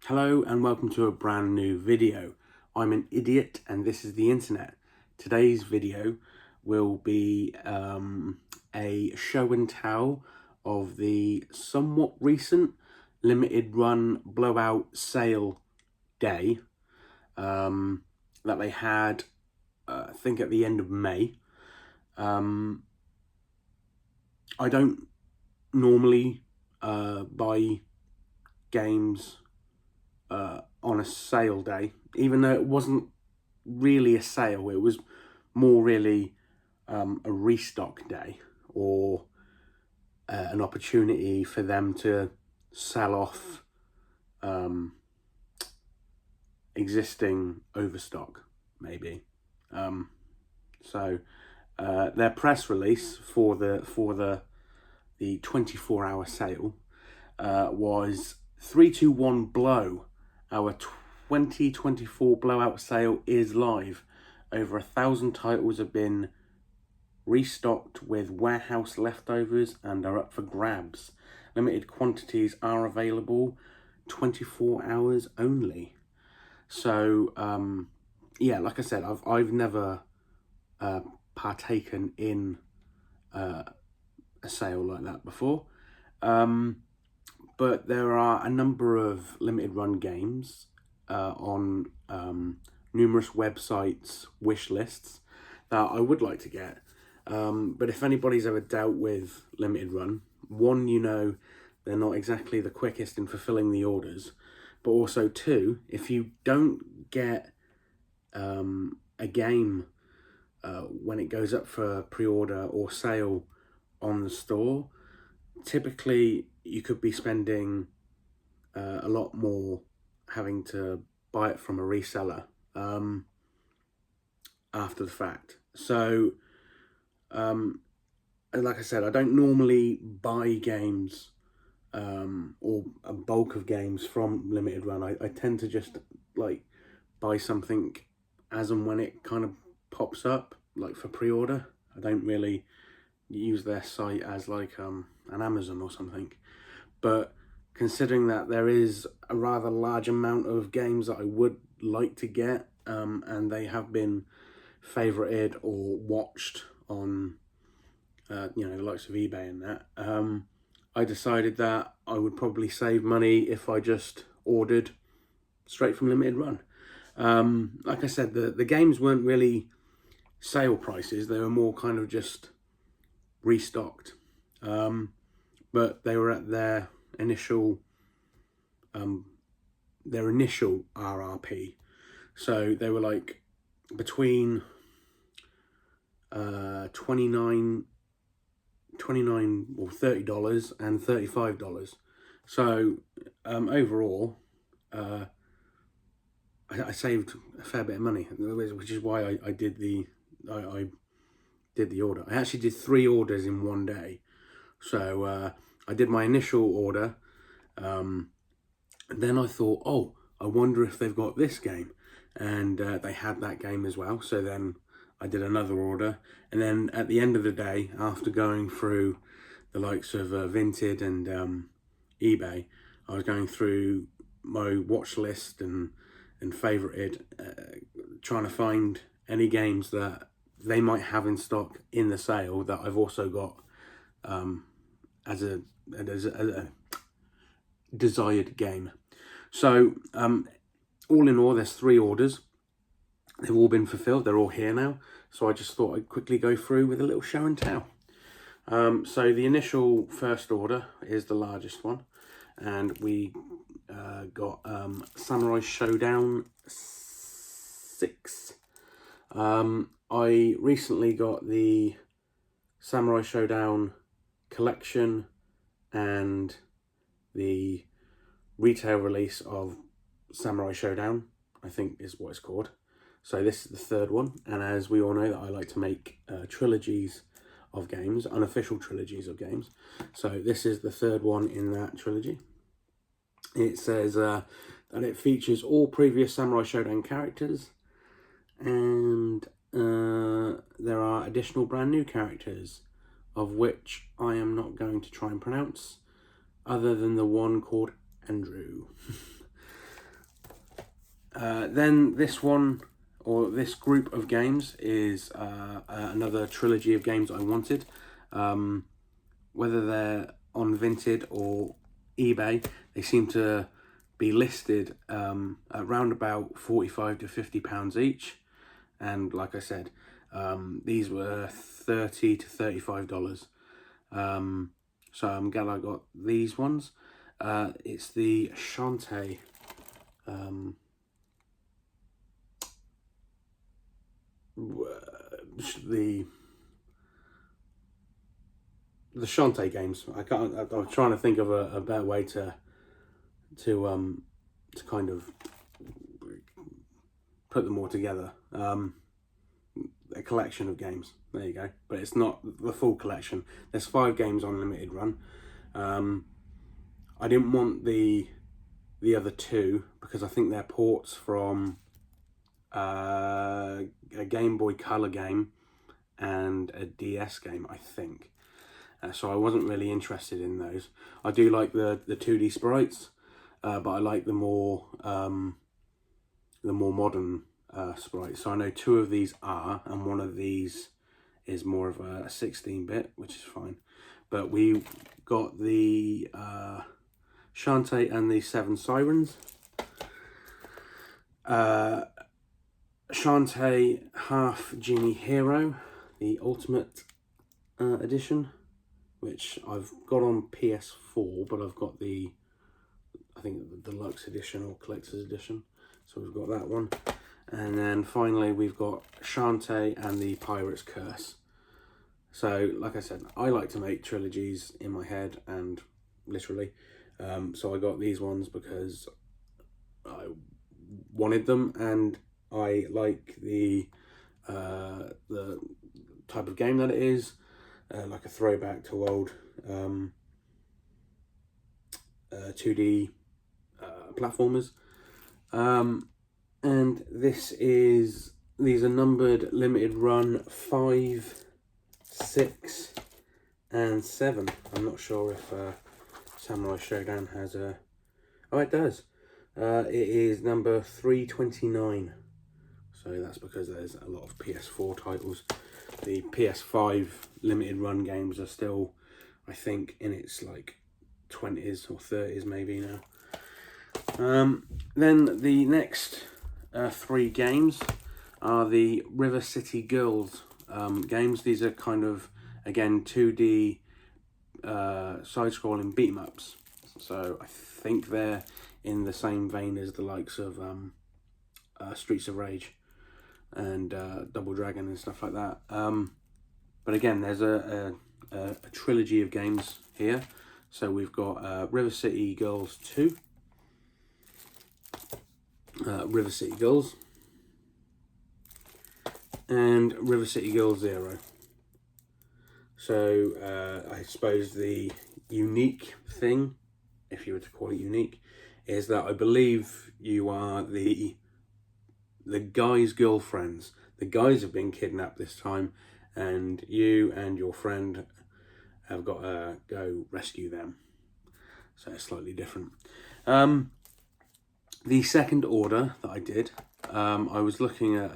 Hello and welcome to a brand new video. I'm an idiot and this is the internet. Today's video will be a show and tell of the somewhat recent limited run blowout sale day that they had, I think at the end of May. I don't normally buy games on a sale day, even though it wasn't really a sale. It was more really a restock day, or an opportunity for them to sell off existing overstock, maybe. So their press release for the 24-hour sale was 321 Blow. Our 2024 blowout sale is live. Over 1,000 titles have been restocked with warehouse leftovers and are up for grabs. Limited quantities are available, 24 hours only. So yeah, like I said, I've never partaken in a sale like that before. But there are a number of limited run games on numerous websites' wish lists that I would like to get. But if anybody's ever dealt with limited run, one, they're not exactly the quickest in fulfilling the orders. But also two, if you don't get a game when it goes up for pre-order or sale on the store, typically you could be spending a lot more having to buy it from a reseller after the fact. So like I said, I don't normally buy games or a bulk of games from limited run. I tend to just like buy something as and when it kind of pops up, like for pre-order. I don't really use their site as like an Amazon or something. But considering that there is a rather large amount of games that I would like to get, and they have been favorited or watched on the likes of eBay and that, I decided that I would probably save money if I just ordered straight from limited run. Like I said, the games weren't really sale prices, they were more kind of just restocked, but they were at their initial RRP, so they were like between 29 or $30 and $35. So overall I saved a fair bit of money, which is why I did the order. I actually did 3 orders in one day. So I did my initial order, and then I thought, oh, I wonder if they've got this game, and they had that game as well. So then I did another order, and then at the end of the day, after going through the likes of Vinted and eBay, I was going through my watch list and favorited, trying to find any games that they might have in stock in the sale that I've also got as a desired game. So all in all, there's 3 orders. They've all been fulfilled. They're all here now. So I just thought I'd quickly go through with a little show and tell. So the initial first order is the largest one, and we got Samurai Shodown 6. I recently got the Samurai Shodown collection and the retail release of Samurai Shodown, I think is what it's called. So this is the 3rd one, and as we all know that I like to make trilogies of games, unofficial trilogies of games. So this is the 3rd one in that trilogy. It says that it features all previous Samurai Shodown characters, and there are additional brand new characters, of which I am not going to try and pronounce, other than the one called Andrew. Then this one, or this group of games, is another trilogy of games I wanted. Whether they're on Vinted or eBay, they seem to be listed around about £45 to £50 each. And like I said, these were $30 to $35. So I'm glad I got these ones. It's the Shantae the Shantae games. I'm trying to think of a better way to kind of put them all together. A collection of games. There you go. But it's not the full collection. There's 5 games on limited run. I didn't want the other 2 because I think they're ports from a Game Boy Color game and a DS game, I think. So I wasn't really interested in those. I do like the 2D sprites, but I like the more modern sprites. So I know 2 of these are, and one of these is more of a 16-bit, which is fine. But we got the Shantae and the 7 Sirens. Shantae Half Genie Hero, the Ultimate Edition, which I've got on PS4, but I've got I think the Deluxe Edition or Collector's Edition. So we've got that one. And then finally we've got Shantae and the Pirate's Curse. So like I said, I like to make trilogies in my head, and literally. So I got these ones because I wanted them, and I like the type of game that it is, like a throwback to old 2D platformers. And these are numbered limited run 5, 6 and 7. I'm not sure if Samurai Shodown has a... Oh, it does. It is number 329. So that's because there's a lot of PS4 titles. The PS5 limited run games are still, I think, in its like 20s or 30s maybe now. Then the next 3 games are the River City Girls games. These are kind of, again, 2D side-scrolling beat-em-ups. So I think they're in the same vein as the likes of Streets of Rage and Double Dragon and stuff like that. But again, there's a trilogy of games here. So we've got River City Girls 2, River City Girls, and River City Girls 0. So I suppose the unique thing, if you were to call it unique, is that I believe you are the guy's girlfriends. The guys have been kidnapped this time, and you and your friend have got to go rescue them. So it's slightly different. The second order that I did, I was looking at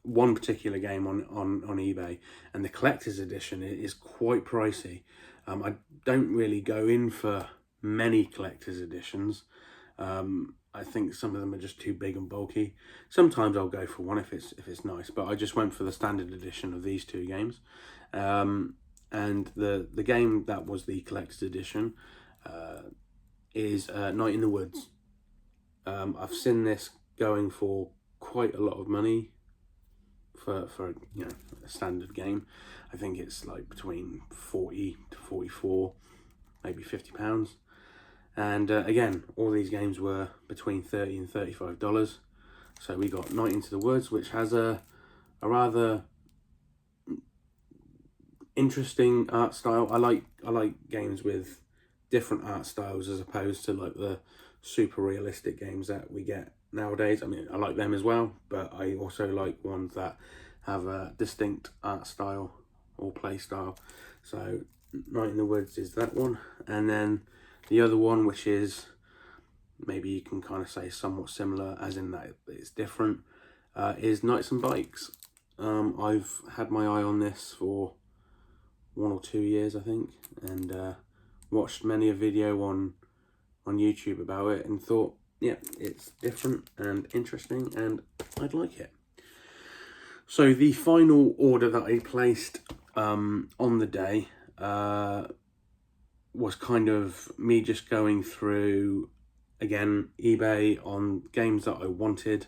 one particular game on eBay, and the collector's edition is quite pricey. I don't really go in for many collector's editions. I think some of them are just too big and bulky. Sometimes I'll go for one if it's nice, but I just went for the standard edition of these 2 games. And the game that was the collector's edition is Night in the Woods. I've seen this going for quite a lot of money for a standard game. I think it's like between 40 to 44, maybe £50. And again, all these games were between $30 and $35. So we got Night into the Woods, which has a rather interesting art style. I like games with different art styles as opposed to like the super realistic games that we get nowadays. I mean, I like them as well, but I also like ones that have a distinct art style or play style. So Night in the Woods is that one, and then the other one, which is maybe you can kind of say somewhat similar, as in that it's different, is Knights and Bikes. I've had my eye on this for 1 or 2 years, I think, and watched many a video on YouTube about it, and thought, yeah, it's different and interesting, and I'd like it. So the final order that I placed on the day was kind of me just going through, again, eBay on games that I wanted,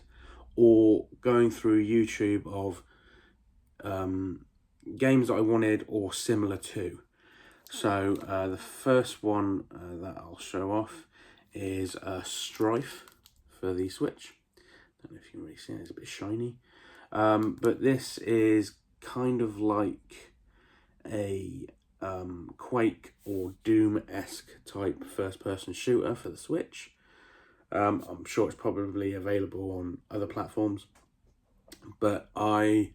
or going through YouTube of games that I wanted or similar to. So the first one that I'll show off is Strife for the Switch. Don't know if you can really see it, it's a bit shiny. But this is kind of like a Quake or Doom-esque type first-person shooter for the Switch. I'm sure it's probably available on other platforms, but I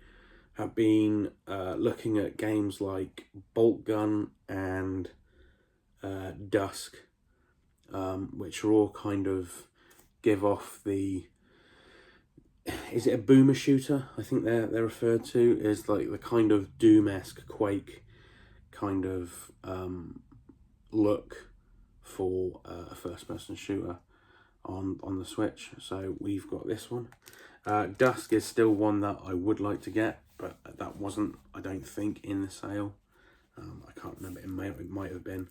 have been looking at games like Bolt Gun and Dusk, which are all kind of give off the, is it a boomer shooter? I think they're referred to as like the kind of Doom-esque Quake kind of look for a first-person shooter on the Switch. So we've got this one. Dusk is still one that I would like to get, but that wasn't, I don't think, in the sale. I can't remember, it might have been,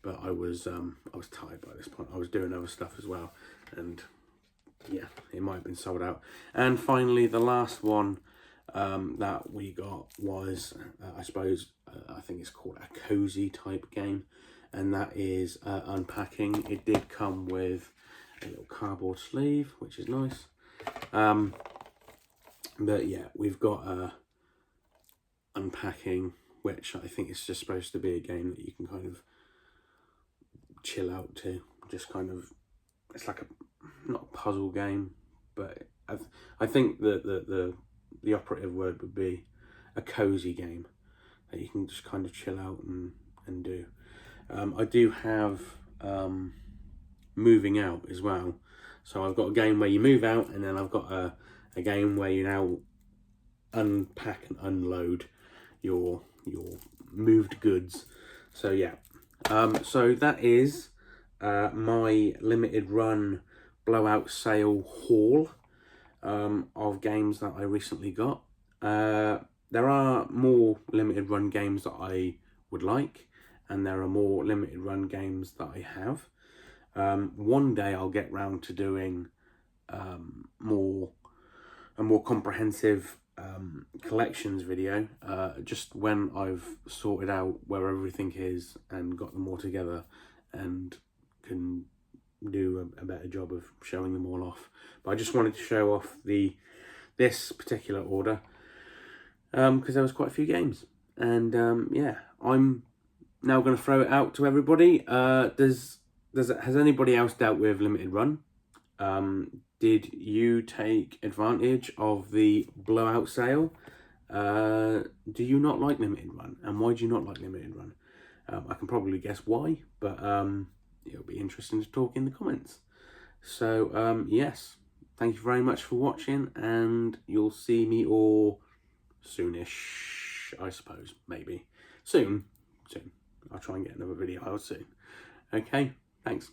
but I was tired by this point. I was doing other stuff as well, and yeah, it might have been sold out. And finally, the last one that we got was, I suppose, I think it's called a cozy type game, and that is Unpacking. It did come with a little cardboard sleeve, which is nice. But yeah, we've got Unpacking, which I think is just supposed to be a game that you can kind of chill out to. Just kind of, it's like a, not a puzzle game, but I think the operative word would be a cozy game that you can just kind of chill out and do. I do have Moving Out as well. So I've got a game where you move out, and then I've got a game where you now unpack and unload your moved goods. So yeah, so that is my limited run blowout sale haul of games that I recently got. There are more limited run games that I would like, and there are more limited run games that I have. One day I'll get round to doing a more comprehensive collections video, just when I've sorted out where everything is and got them all together and can do a better job of showing them all off. But I just wanted to show off this particular order because there was quite a few games, and yeah, I'm now going to throw it out to everybody. Has anybody else dealt with limited run? Did you take advantage of the blowout sale? Do you not like limited run? And why do you not like limited run? I can probably guess why, but it'll be interesting to talk in the comments. So yes, thank you very much for watching, and you'll see me all soonish, I suppose, maybe. Soon. I'll try and get another video out soon. Okay, thanks.